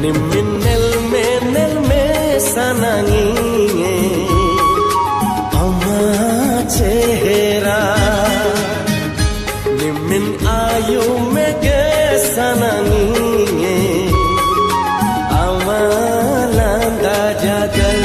Nimin nelme sanangi ama chehra Nimin ayu mege sanangi ama landa jagal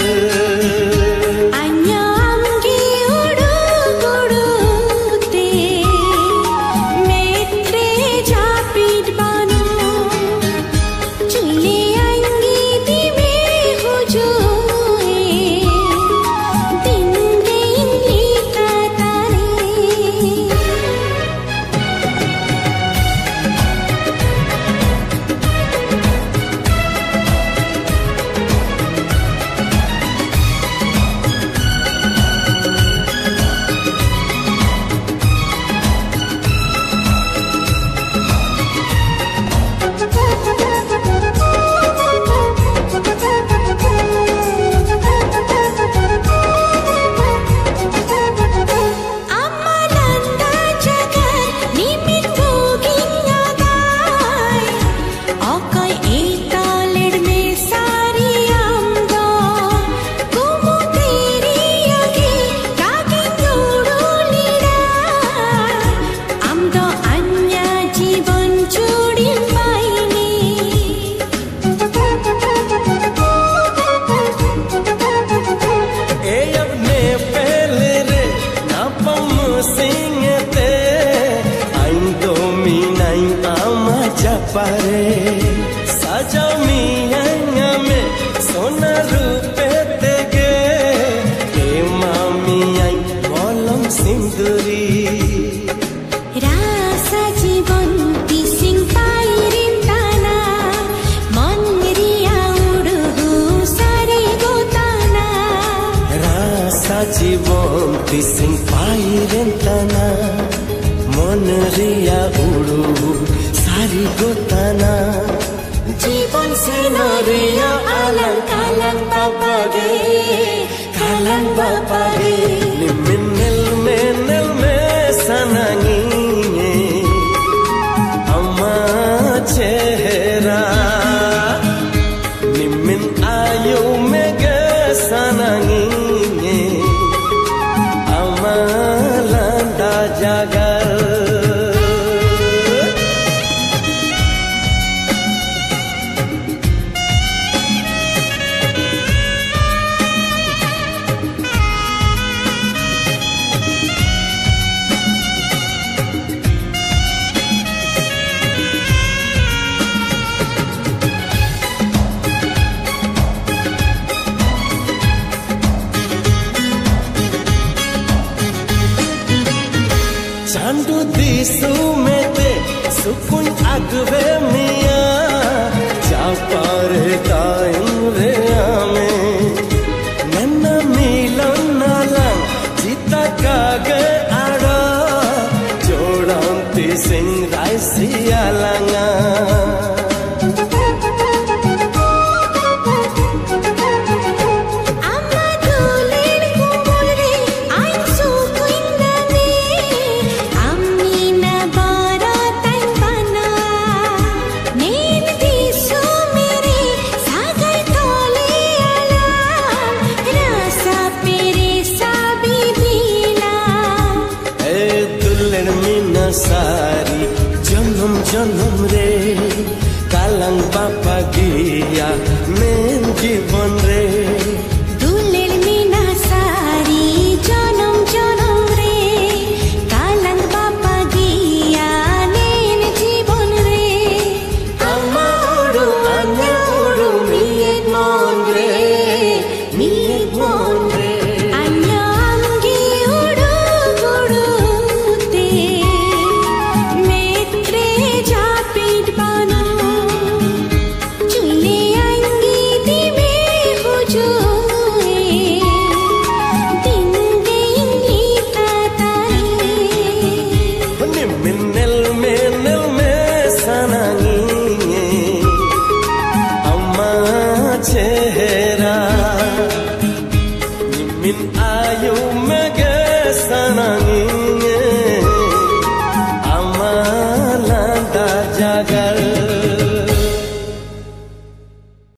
pare sajau miyanga me sona rupe tege e mami ai bolam sinduri rasa jibon tising pairin tana manriya udu sari gotana rasa jibon tising pairin tana manriya udu Sari gotana Jibon sinaria alang kalang babage Kalang babage Nimin nelme sanangi Amma chehra Nimin ayu mege sanangi Amma landa jagal Chandu disu mete sukun agve miya chapare kaim re ame nanna milan nalang jita kage ada jodanti sing rai sialanga Sari janam re kalang bapa giya men jibon re duler mina sari janam re kalang bapa giya men jibon re amma odu anya odu miyet mon re min